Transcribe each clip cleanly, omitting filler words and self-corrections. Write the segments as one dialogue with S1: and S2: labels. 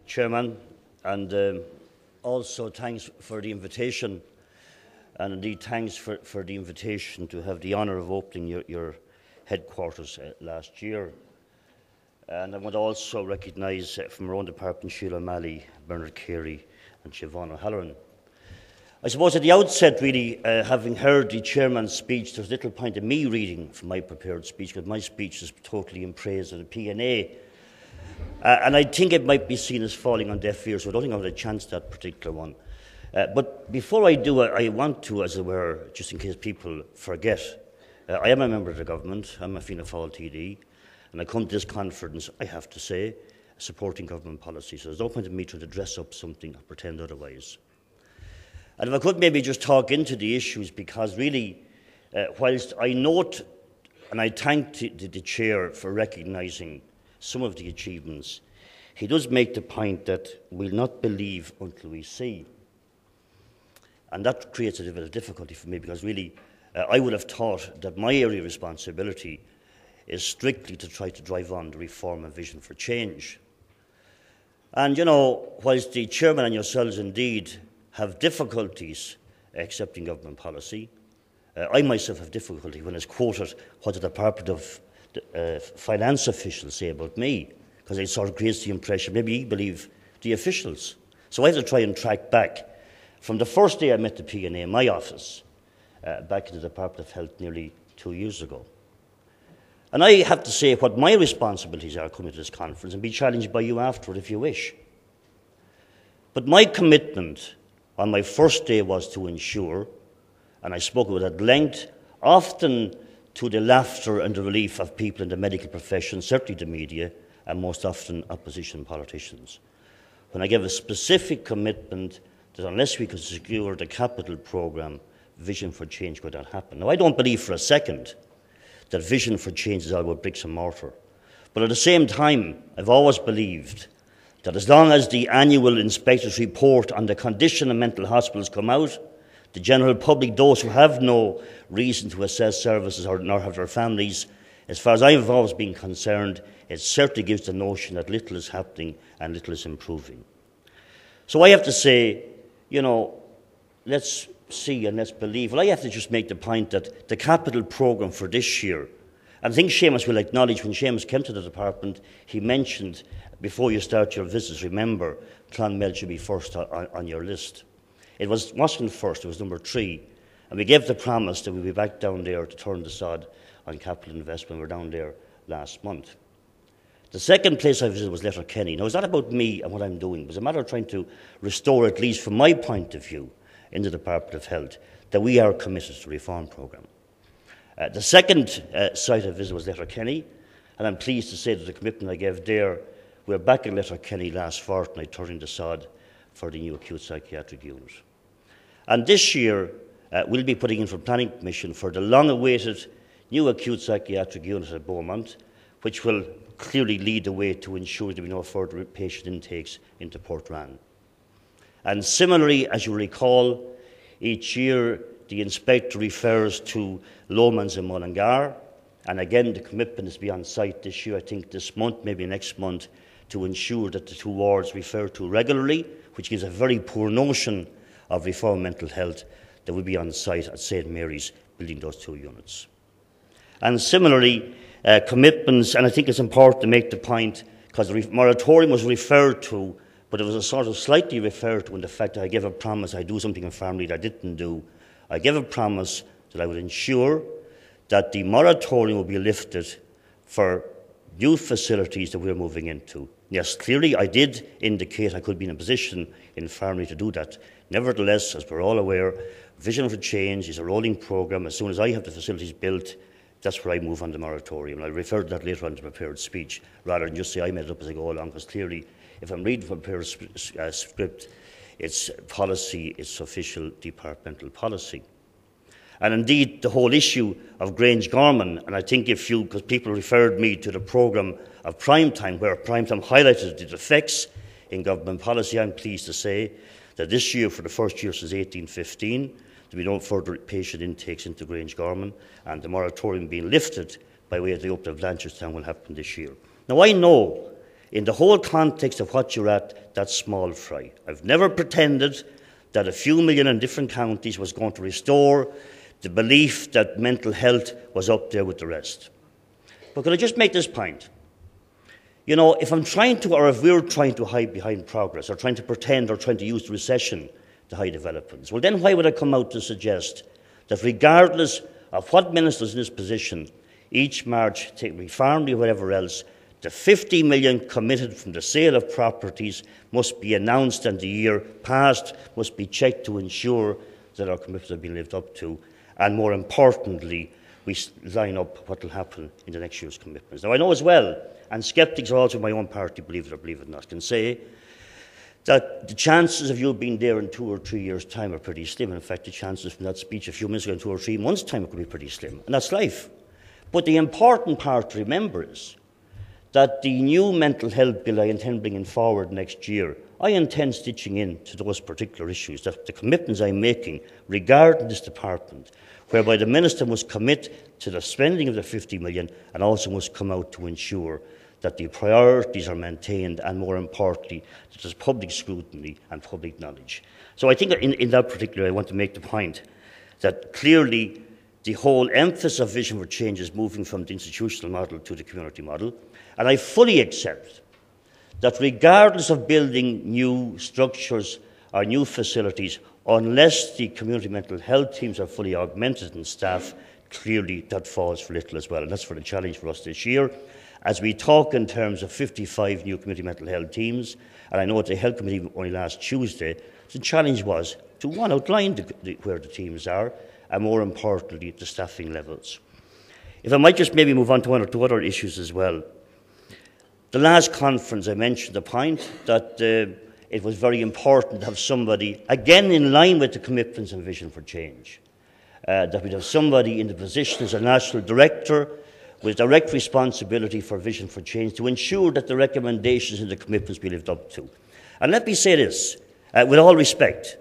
S1: Chairman, and also thanks for the invitation, and indeed thanks for the invitation to have the honour of opening your headquarters last year. And I want to also recognise from our own department Sheila O'Malley, Bernard Carey and Siobhan O'Halloran. I suppose at the outset, really, having heard the Chairman's speech, there's little point in me reading from my prepared speech, because my speech is totally in praise of the PNA. And I think it might be seen as falling on deaf ears, so I don't think I've had a chance that particular one. But before I do, I want to, as it were, just in case people forget, I am a member of the government, I'm a Fianna Fáil TD, and I come to this conference, I have to say, supporting government policy, so there's no point in me trying to dress up something or pretend otherwise. And if I could maybe just talk into the issues, because really, whilst I note and I thank the Chair for recognising some of the achievements, he does make the point that we'll not believe until we see. And that creates a bit of difficulty for me, because really I would have thought that my area of responsibility is strictly to try to drive on the reform and vision for change. And, you know, whilst the Chairman and yourselves indeed have difficulties accepting government policy, I myself have difficulty when it's quoted what the Department of Finance officials say about me, because it sort of creates the impression maybe you believe the officials. So I have to try and track back from the first day I met the PNA in my office back in the Department of Health nearly 2 years ago. And I have to say what my responsibilities are coming to this conference, and be challenged by you afterward if you wish. But my commitment on my first day was to ensure, and I spoke about it at length, often to the laughter and the relief of people in the medical profession, certainly the media, and most often opposition politicians, when I gave a specific commitment that unless we could secure the capital programme, Vision for Change could not happen. Now, I don't believe for a second that Vision for Change is all about bricks and mortar. But at the same time, I've always believed that as long as the annual inspector's report on the condition of mental hospitals come out, the general public, those who have no reason to assess services or nor have their families, as far as I've always been concerned, it certainly gives the notion that little is happening and little is improving. So I have to say, you know, let's see and let's believe. Well, I have to just make the point that the capital programme for this year, and I think Seamus will acknowledge when Seamus came to the department, he mentioned, before you start your visits, remember, Clonmel should be first on your list. It wasn't first, it was number 3. And we gave the promise that we'd be back down there to turn the sod on capital investment. We were down there last month. The second place I visited was Letterkenny. Now, it's not about me and what I'm doing. It was a matter of trying to restore, at least from my point of view, in the Department of Health, that we are committed to the reform programme. The second site I visited was Letterkenny, and I'm pleased to say that the commitment I gave there, we're back in Letterkenny last fortnight, turning the sod for the new acute psychiatric unit. And this year, we'll be putting in for planning permission for the long-awaited new acute psychiatric unit at Beaumont, which will clearly lead the way to ensure there will be no further patient intakes into Portrane. And similarly, as you recall, each year the inspector refers to Lomans and Mullingar, and again the commitment is to be on site this year, I think this month, maybe next month, to ensure that the 2 wards referred to regularly, which gives a very poor notion of reform mental health, that will be on site at St Mary's building those 2 units. And similarly, commitments, and I think it's important to make the point, because the moratorium was referred to, but it was a sort of slightly referred to in the fact that I gave a promise I'd do something in family that I didn't do. I gave a promise that I would ensure that the moratorium would be lifted for new facilities that we're moving into. Yes, clearly I did indicate I could be in a position in family to do that. Nevertheless, as we're all aware, Vision for Change is a rolling programme. As soon as I have the facilities built, that's where I move on the moratorium. And I'll refer to that later on in the prepared speech, rather than just say I made it up as I go along, because clearly, if I'm reading from a prepared script, it's policy, it's official departmental policy. And indeed, the whole issue of Grange Gorman, and I think if you, because people referred me to the programme of Primetime, where Primetime highlighted the defects in government policy, I'm pleased to say that this year, for the first year since 1815, there will be no further patient intakes into Grange Gorman, and the moratorium being lifted by way of the opening of Blanchardstown will happen this year. Now, I know in the whole context of what you're at, that's small fry. I've never pretended that a few million in different counties was going to restore the belief that mental health was up there with the rest. But could I just make this point? You know, if I'm trying to, or if we're trying to hide behind progress, or trying to pretend, or trying to use the recession to hide developments, well then why would I come out to suggest that regardless of what minister's in this position, each March, take me farmly or whatever else, the 50 million committed from the sale of properties must be announced, and the year past must be checked to ensure that our commitments have been lived up to, and more importantly, we line up what will happen in the next year's commitments. Now I know as well, and sceptics are also in my own party, believe it or believe it not, can say that the chances of you being there in 2 or 3 years' time are pretty slim. In fact, the chances from that speech a few minutes ago in 2 or 3 months' time could be pretty slim, and that's life. But the important part to remember is that the new mental health bill I intend bringing forward next year, I intend stitching in to those particular issues, that the commitments I'm making regarding this department, whereby the Minister must commit to the spending of the 50 million and also must come out to ensure that the priorities are maintained, and more importantly, that there's public scrutiny and public knowledge. So I think in that particular I want to make the point that clearly the whole emphasis of Vision for Change is moving from the institutional model to the community model. And I fully accept that regardless of building new structures or new facilities, unless the community mental health teams are fully augmented in staff, clearly that falls for little as well. And that's for the challenge for us this year. As we talk in terms of 55 new community mental health teams, and I know at the Health Committee only last Tuesday, the challenge was to, one, outline where the teams are, and more importantly, the staffing levels. If I might just maybe move on to 1 or 2 other issues as well. The last conference I mentioned the point that it was very important to have somebody, again in line with the commitments and Vision for Change, that we'd have somebody in the position as a national director with direct responsibility for Vision for Change to ensure that the recommendations and the commitments be lived up to. And let me say this, with all respect,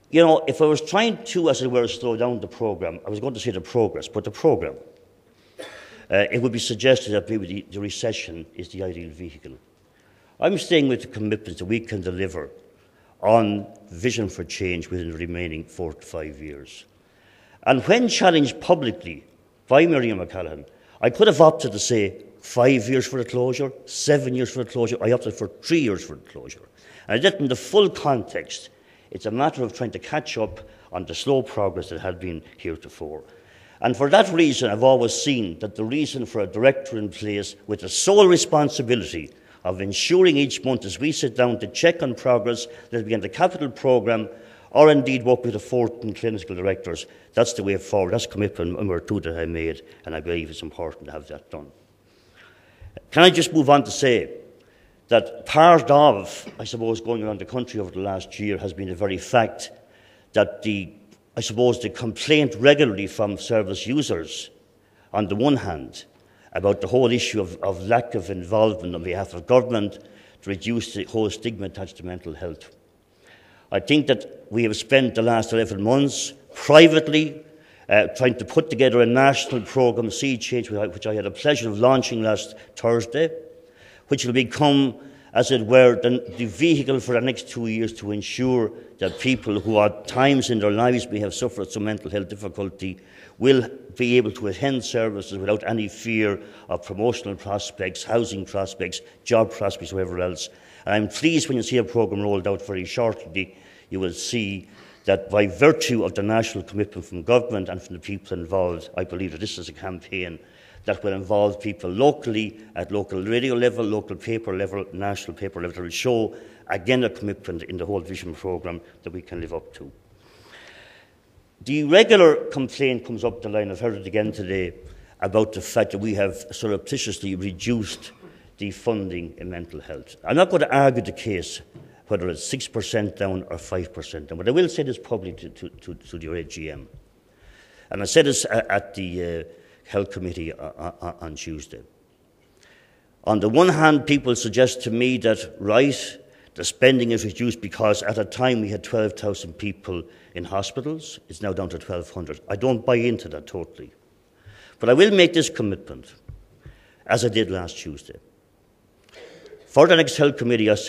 S1: you know, if I was trying to, as it were, slow down the programme, I was going to say the progress, but the programme, it would be suggested that maybe the recession is the ideal vehicle. I'm staying with the commitments that we can deliver on Vision for Change within the remaining 4 to 5 years. And when challenged publicly by Miriam McCallaghan, I could have opted to say 5 years for the closure, 7 years for the closure. I opted for 3 years for the closure. And I did it in the full context. It's a matter of trying to catch up on the slow progress that had been heretofore. And for that reason, I've always seen that the reason for a director in place with the sole responsibility of ensuring each month as we sit down to check on progress, that we in the capital programme, or indeed work with the 14 clinical directors, that's the way forward. That's commitment number 2 that I made, and I believe it's important to have that done. Can I just move on to say that part of, I suppose, going around the country over the last year has been the very fact that the complaint regularly from service users, on the one hand, about the whole issue of lack of involvement on behalf of government to reduce the whole stigma attached to mental health. I think that we have spent the last 11 months privately trying to put together a national programme, Sea Change, which I had the pleasure of launching last Thursday, which will become, as it were, the vehicle for the next 2 years to ensure that people who at times in their lives may have suffered some mental health difficulty will be able to attend services without any fear of promotional prospects, housing prospects, job prospects, whatever else. And I'm pleased when you see a programme rolled out very shortly, you will see that by virtue of the national commitment from government and from the people involved, I believe that this is a campaign that will involve people locally, at local radio level, local paper level, national paper level, that will show, again, a commitment in the whole Vision programme that we can live up to. The regular complaint comes up the line, I've heard it again today, about the fact that we have surreptitiously reduced the funding in mental health. I'm not going to argue the case, whether it's 6% down or 5% down, but I will say this publicly to your AGM. And I said this at the Health Committee on Tuesday. On the one hand, people suggest to me that, right, the spending is reduced because at a time we had 12,000 people in hospitals. It's now down to 1,200. I don't buy into that totally. But I will make this commitment, as I did last Tuesday. For the next Health Committee, I said